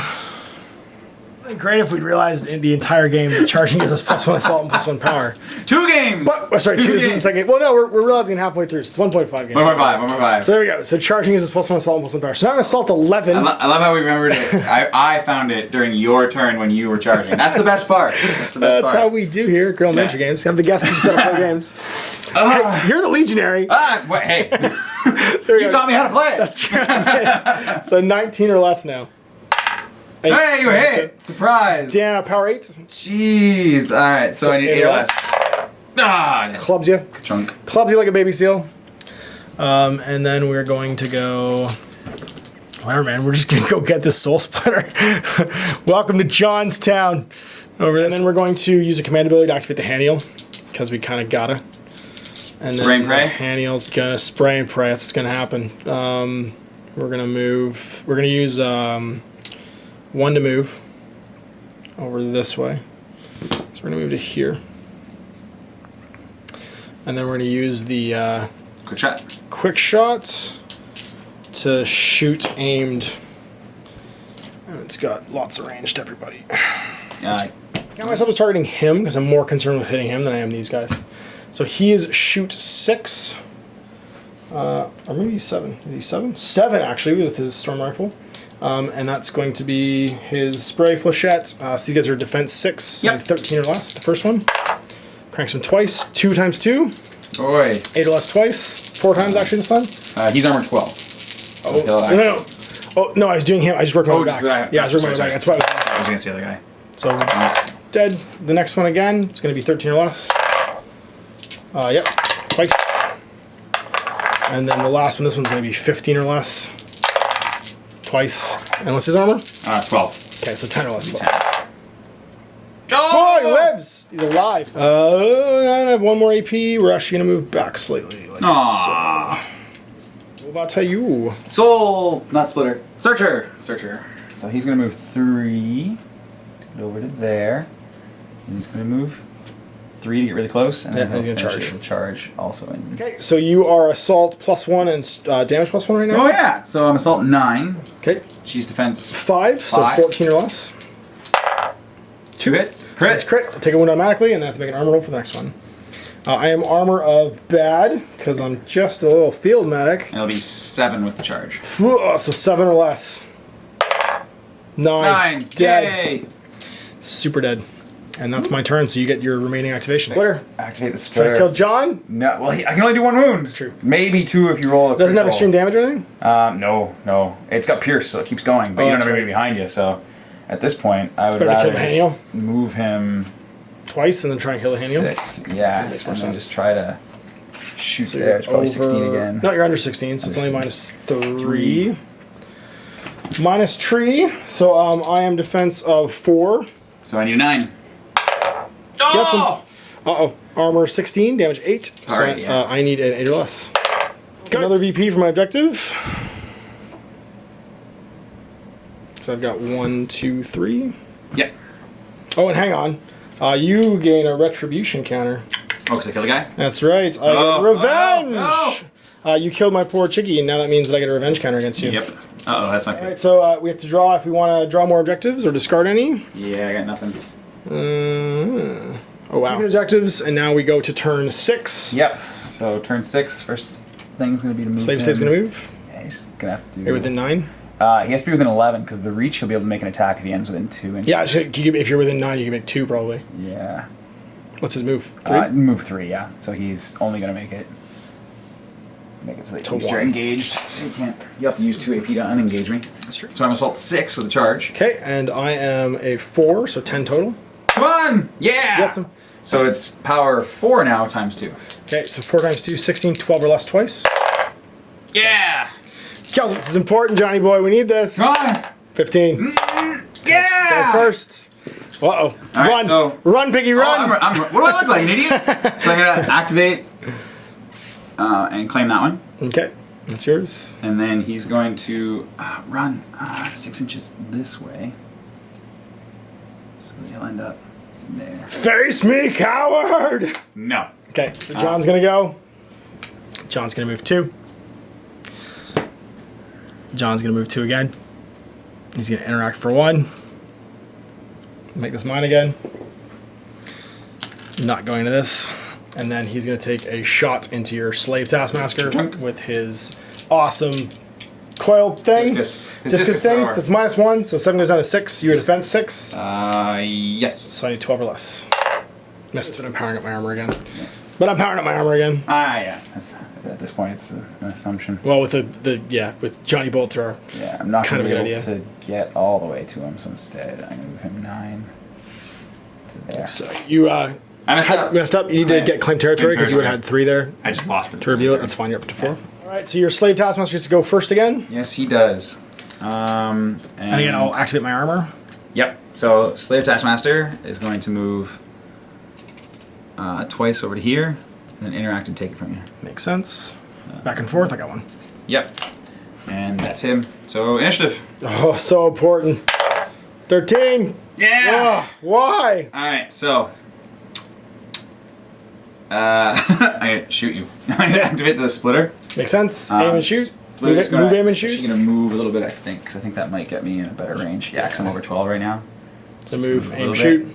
It'd be great if we'd realized in the entire game that charging gives us +1 assault and +1 power. 2 games! But, sorry, 2 this is the second. Well, no, we're realizing halfway through, so it's 1.5 games. 1.5. So there we go. So charging gives us +1 assault and +1 power. So now I'm assault 11. I love how we remembered it. I found it during your turn when you were charging. That's the best part. That's how we do here at Guerrilla Adventure Games. Have the guests teach us how to play games. Hey, you're the Legionary. Hey. So you taught me how to play it. That's true. So 19 or less now. 8. Hey, you hit! Surprise! Damn, power 8. Jeez. Alright, so I need 8 or less. Clubs you. Chunk. Clubs you like a baby seal. And then we're going to go... Whatever, man. We're just going to go get this soul splitter. Welcome to Johnstown. Over there. And then we're going to use a command ability to activate the Haniel. Because we kind of gotta. And spray and pray? Haniel's going to spray and pray. That's what's going to happen. We're going to move... We're going to use... 1 to move over this way. So we're going to move to here. And then we're going to use the quick shot to shoot aimed. And it's got lots of range to everybody. Got myself as targeting him because I'm more concerned with hitting him than I am these guys. So he is shoot 6. Or maybe he's 7. Is he 7? 7 actually with his storm rifle. And that's going to be his spray flechette. So you guys are defense 6. So 13 or less. The first one. Cranks him twice. 2 times 2. Boy. 8 or less twice. 4 times actually this time. He's armor 12. Oh, no. Oh, no, I was doing him. I just worked my way back. Yeah, I was working my way back. That's why I was going to say the other guy. So, dead. The next one again, it's going to be 13 or less. Yep, twice. And then the last one, this one's going to be 15 or less. Twice. And what's his armor? 12. Okay, so 10 or less. 12. Oh, he lives! He's alive. I have 1 more AP. We're actually going to move back slightly. Like Aww. So. What about you? Soul, not splitter. Searcher. So he's going to move 3 over to there. And he's going to move 3 to get really close. And then he's going to charge also in. Okay, so you are assault +1 and damage +1 right now? Oh, yeah. So I'm assault 9. Okay. She's defense 5, so 14 or less. 2 hits. Crit. That's crit. I take a wound automatically, and then I have to make an armor roll for the next one. I am armor of bad, because I'm just a little field medic. And it'll be 7 with the charge. So 7 or less. 9. Dead. Yay. Super dead. And that's my turn, so you get your remaining activation. Splitter. Activate the Try to splitter. kill John? No, well, I can only do 1 wound. That's true. Maybe 2 if you roll a Doesn't have roll. extreme damage or anything? No. It's got pierce, so it keeps going, but you don't have anybody behind you, so at this point, I would rather just move him twice and then try and kill the Haniel? 6. Yeah, that makes more and then sense. just try to shoot So there. It's probably over... 16 again. No, you're under 16, so it's only -3. -3, so I am defense of 4. So I need a 9. Gets him. Uh-oh. Armor 16, damage 8. So Alright, yeah. I need an 8 or less. Got another VP for my objective. So I've got 1, 2, 3. Yep. Oh, and hang on. You gain a retribution counter. Oh, because I killed a guy? That's right. I get revenge! You killed my poor chickie, and now that means that I get a revenge counter against you. Yep. Uh-oh, that's not good. Alright, so we have to draw if we want to draw more objectives or discard any. Yeah, I got nothing. Oh, wow. Objectives, and now we go to turn 6. Yep. So turn 6, first thing's going to be to move Slave's going to move. Yeah, he's going to have to... You're within 9? He has to be within 11, because the reach he'll be able to make an attack if he ends within 2 inches. Yeah, if you're within 9, you can make 2 probably. Yeah. What's his move? 3? Move 3, yeah. So he's only going to make it so that you're engaged. So you have to use 2 AP to unengage me. That's true. So I'm assault 6 with a charge. Okay, and I am a 4, so 10 total. Come on! Yeah! Gets him. So it's power 4 now times 2. Okay, so 4 times 2, 16, 12 or less twice. Yeah! Kills him. This is important, Johnny boy. We need this. Come on! 15. Yeah! Go first. Uh-oh. Right, Run. so, Run, Piggy, run. what do I look like, an idiot? So I'm going to activate and claim that one. Okay, that's yours. And then he's going to run 6 inches this way. So he'll end up there. Face me, coward! No. Okay, so John's going to go. John's going to move 2. John's going to move 2 again. He's going to interact for 1. Make this mine again. Not going to this. And then he's going to take a shot into your slave taskmaster with his awesome coil thing. Discus thing. thrower. So it's -1, so 7 goes down to 6. You're defense 6. Yes. So I need 12 or less. Missed, but I'm powering up my armor again. But I'm powering up my armor again. Yeah. At this point, it's an assumption. Well, with with Johnny Bolt Thrower. Yeah, I'm not going to be able idea. to get all the way to him, so instead I'm going to move him 9 to there. So you messed up. You need to get claim territory because you would have had 3 there. I just lost it. To reveal it, that's fine. You're up to 4. All right, so your slave taskmaster gets to go first again. Yes, he does. And again, I'll activate my armor. Yep. So slave taskmaster is going to move twice over to here, and then interact and take it from you. Makes sense. Back and forth. I got 1. Yep. And that's him. So initiative. Oh, so important. 13. Yeah. Oh, why? All right. So. I shoot you. I activate the splitter. Makes sense. Aim and shoot. Move, aim and shoot. She's gonna move a little bit, I think, because I think that might get me in a better range. Yeah, because I'm over 12 right now. So move, aim, shoot.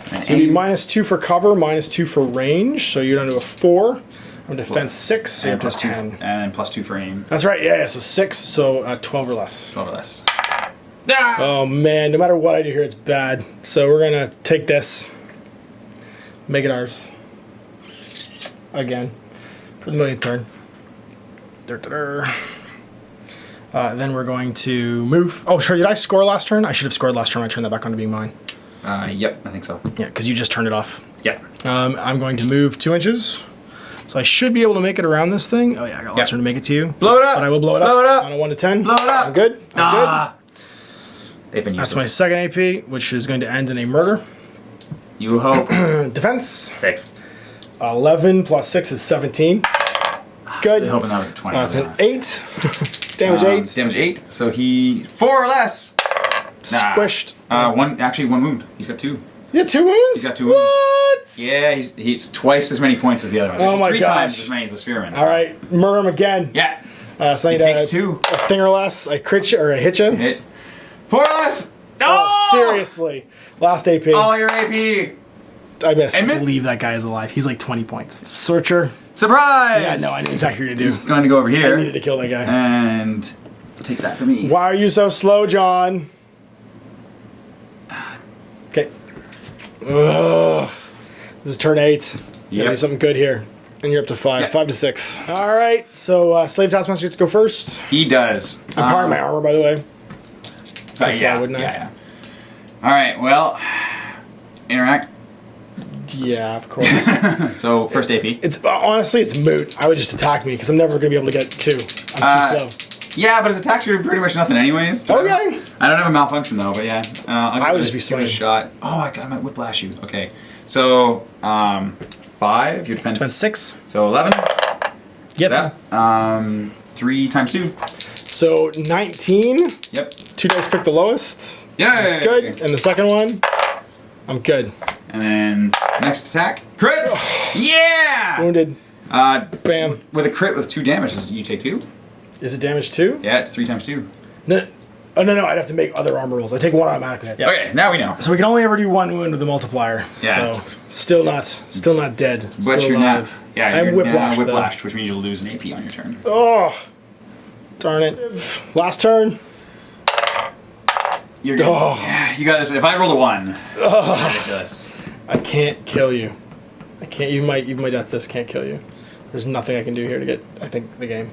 So you need -2 for cover, -2 for range. So you're down to a 4. I'm defense 6. So and plus 2 10. and +2 for aim. That's right. Yeah. So 6. So 12 or less. 12 or less. Oh man! No matter what I do here, it's bad. So we're gonna take this, make it ours again for the millionth turn. Then we're going to move. Oh, sure. Did I score last turn? I should have scored last turn. I turned that back on to being mine. Yep, I think so. Yeah, because you just turned it off. Yeah. I'm going to move 2 inches. So I should be able to make it around this thing. Oh yeah, I got lots of turn to make it to you. Blow it up! But I will blow it up. Blow it up! On a 1 to 10. Blow it up! I'm good. I'm good. They've been useless. That's my second AP, which is going to end in a murder. You hope. Defense. 6. 11 plus 6 is 17. Good. Really hoping that was a 20. It's an 8. Damage 8. Damage 8. So he 4 or less. Squished. One wound. He's got 2. You got 2 wounds? He's got 2 wounds. What? Yeah, he's twice as many points as the other ones. Oh my 3 gosh. times as many as the spearman. All right, murder him again. Yeah. So I need takes 2. A thing or less. I crit you or I hit you. Hit. 4 or less. No. Oh, seriously. Last AP. All your AP. I missed. I missed. Believe that guy is alive. He's like 20 points. Searcher. Surprise. Yeah, no, I knew exactly what to do. He's going to go over I here. needed to kill that guy. And take that for me. Why are you so slow, John? Okay. Ugh. This is turn 8. You gotta do something good here. And you're up to 5. Yep. 5 to 6. All right. So Slave Taskmaster gets to go first. He does. I'm powering my armor, by the way. That's yeah, why, wouldn't I? Yeah. All right. Well, interact. Yeah, of course. So first AP. It's honestly, it's moot. I would just attack me because I'm never gonna be able to get 2. I'm too slow. Yeah, but his attacks are pretty much nothing anyways. Okay. I don't have a malfunction though, but yeah. I would just be swinging a swinging. shot. Oh, I might whiplash you. Okay. So 5. Your defense. Defense 6. So 11. Gets That. him. 3 times 2. So 19. Yep. 2 dice pick the lowest. Yeah. Good. And the second one, I'm good. And then next attack. Crits! Yeah! Wounded. Bam. With a crit with 2 damage, you take 2? Is it damage 2? Yeah, it's 3 times 2. No. Oh, no, I'd have to make other armor rolls. I take 1 automatically. Yeah. Okay, now we know. So we can only ever do 1 wound with the multiplier. Yeah. So still not dead. But still you're alive. not. Yeah, I'm you're whiplashed, though. whiplashed, which means you'll lose an AP on your turn. Oh. Darn it. Last turn. You're good. Oh. Yeah, you got this. If I roll a 1, ridiculous. I can't kill you. I can't. Even my death disc can't kill you. There's nothing I can do here to get, I think, the game.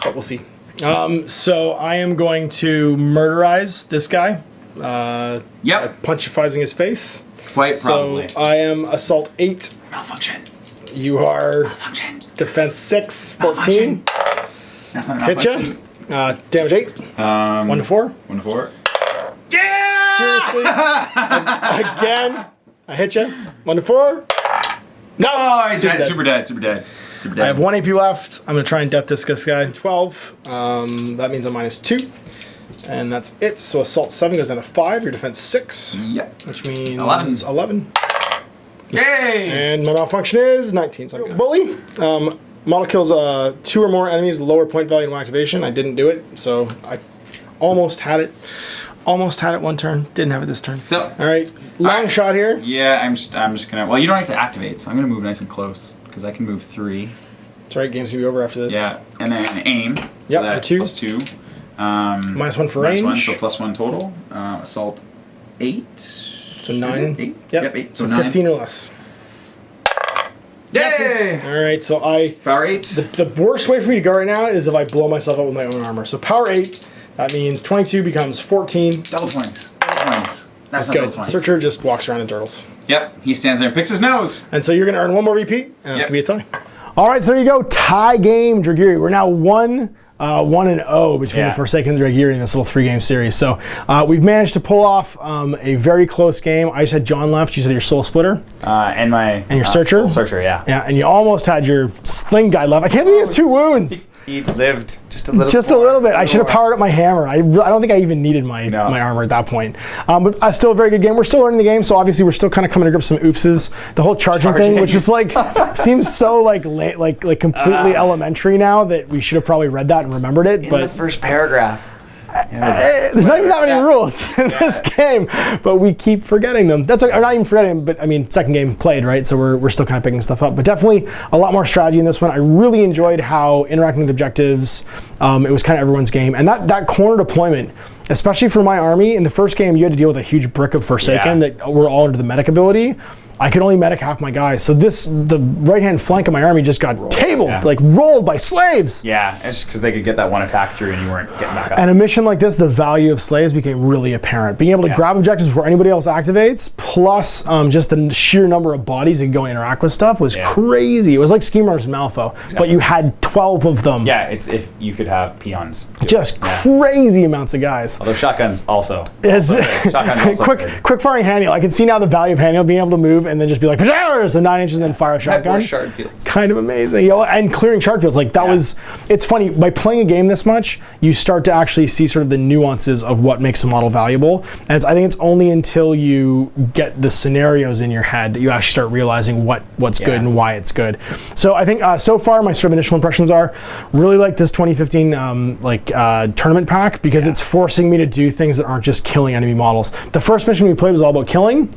But we'll see. So I am going to murderize this guy. Yep. Punchifying his face. Quite probably. So I am assault 8. Malfunction. You are Malfunction. defense 6, 14. That's not a Hit malfunction. you. Damage 8. 1 to 4. 1 to 4. Yeah! Seriously? Again? I hit you. 1 to 4. No! Oh, he's dead. Super dead. Super dead. Super dead. I have 1 AP left. I'm going to try and death disc this guy. 12. That means I'm -2. And that's it. So assault 7 goes down to 5. Your defense 6. Yep. Which means 11. Yay! And my malfunction is 19. So bully. Model kills 2 or more enemies, lower point value and one activation. I didn't do it, so I almost had it. Almost had it 1 turn. Didn't have it this turn. So, all right, long shot here. Yeah, I'm just gonna. Well, you don't have to activate, so I'm gonna move nice and close because I can move 3. That's right. Game's gonna be over after this. Yeah, and then aim. So Yep, that's for 2. +2. -1 for range. -1, so +1 total. Assault 8. So 9. 8. Yep. 8. So So 9. 15 or less. Yay! All right. So Power 8. The worst way for me to go right now is if I blow myself up with my own armor. So power 8. That means 22 becomes 14. Double 20s. Double 20s. That's not Good. double 20. Searcher just walks around and turtles. Yep. He stands there and picks his nose. And so you're going to earn 1 more repeat, and that's Yep. going to be a tie. All right, so there you go. Tie game, Dragyri. We're now 1-0 between the Forsaken and Dragyri in this little 3-game series. So we've managed to pull off a very close game. I just had John left. You said your Soul Splitter. And your Searcher? Soul Searcher, yeah. Yeah, and you almost had your Sling guy left. I can't believe he has 2 wounds. He lived just a little Just a little bit. I should have powered up my hammer. I don't think I even needed my armor at that point. But still a very good game. We're still learning the game, so obviously we're still kind of coming to grips with some oopses. The whole charging thing, which is like seems so like completely elementary now that we should have probably read that and remembered it. In the first paragraph. There's not even that many rules in this game, but we keep forgetting them. That's or not even forgetting them, but I mean, second game played, right? So we're still kind of picking stuff up. But definitely a lot more strategy in this one. I really enjoyed how interacting with objectives, it was kind of everyone's game. And that corner deployment, especially for my army, in the first game, you had to deal with a huge brick of Forsaken that were all under the medic ability. I could only medic half my guys. So the right-hand flank of my army just got tabled, like rolled by slaves. Yeah, it's just because they could get that one attack through and you weren't getting back up. And a mission like this, the value of slaves became really apparent. Being able to grab objectives before anybody else activates, plus just the sheer number of bodies that could go and interact with stuff was crazy. It was like Schemer's Malifaux, but you had 12 of them. Yeah, it's if you could have peons. Just crazy amounts of guys. Although shotguns also. Shotguns also quick firing handle. I can see now the value of handle, being able to move and then just be like, and 9 inches and then fire a shotgun. Shard fields. Kind of amazing. And clearing shard fields. Like that was, it's funny, by playing a game this much, you start to actually see sort of the nuances of what makes a model valuable. And I think it's only until you get the scenarios in your head that you actually start realizing what's good and why it's good. So I think so far my sort of initial impressions are really like this 2015 tournament pack, because it's forcing me to do things that aren't just killing enemy models. The first mission we played was all about killing.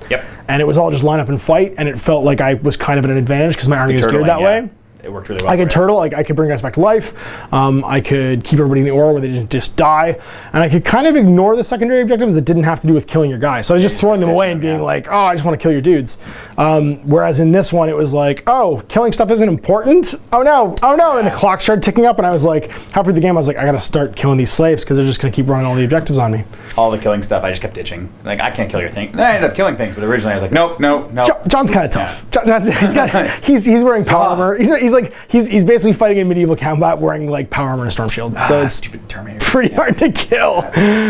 And it was all just line up and fight, and it felt like I was kind of at an advantage because my army was geared that way. It worked really well. I could turtle, I could bring guys back to life. I could keep everybody in the aura where they didn't just die. And I could kind of ignore the secondary objectives that didn't have to do with killing your guys. So I was just throwing them away and being like, oh, I just want to kill your dudes. Whereas in this one, it was like, oh, killing stuff isn't important? Oh no. And the clock started ticking up, and I was like, halfway through the game, I was like, I gotta start killing these slaves because they're just gonna keep running all the objectives on me. All the killing stuff, I just kept ditching. Like, I can't kill your thing. Then I ended up killing things, but originally I was like, nope. John's kind of tough. He's wearing power armor. He's basically fighting in medieval combat wearing like power armor and a storm shield. So it's stupid Terminator. Pretty hard to kill.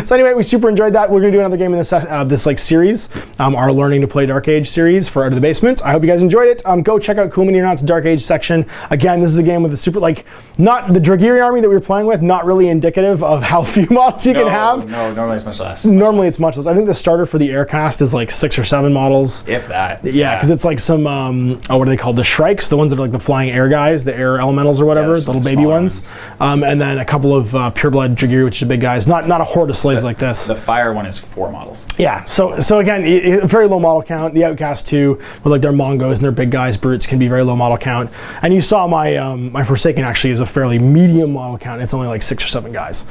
So anyway, we super enjoyed that. We're gonna do another game in this like series, our Learning to Play Dark Age series for Out of the Basement. I hope you guys enjoyed it. Go check out Cool Mini or Not's Dark Age section. Again, this is a game with a super, like, not the Dragyri army that we were playing with, not really indicative of how few models you can have. No, normally it's much less. Normally it's much less. I think the starter for the Aircast is like 6 or 7 models. If that. Yeah, because it's like some, what are they called? The Shrikes, the ones that are like the flying air guys, the air elementals or whatever, the little baby ones. And then a couple of pureblood Dragyri, which is big guys. Not a horde of slaves like this. The fire one is 4 models. Yeah, so again, very low model count. The Outcast 2, with like their Mongos and their big guys, brutes, can be very low model count. And you saw my my Forsaken actually is a fairly medium model count. It's only like 6 or 7 guys.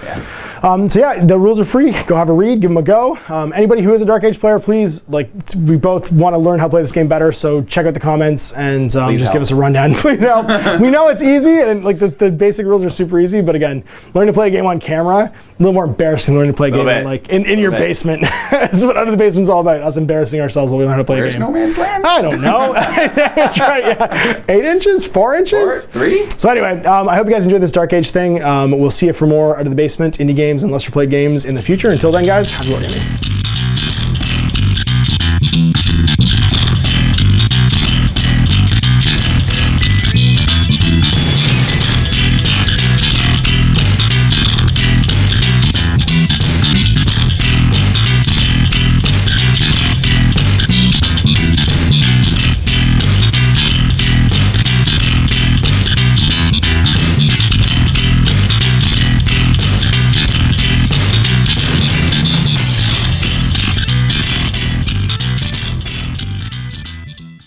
So yeah, the rules are free. Go have a read, give them a go. Anybody who is a Dark Age player, please, like, we both want to learn how to play this game better, so check out the comments and just give us a rundown. Please help. We know it's easy, and like the basic rules are super easy, but again, learning to play a game on camera, a little more embarrassing than learning to play a game in your basement. That's what Out of the Basement's all about, us embarrassing ourselves while we learn how to play a game. No Man's Land? I don't know. That's right, yeah. 8 inches? 4 inches? 3? So anyway, I hope you guys enjoyed this Dark Age thing. We'll see you for more Out of the Basement indie games and lesser played games in the future. Until then, guys, happy wargaming.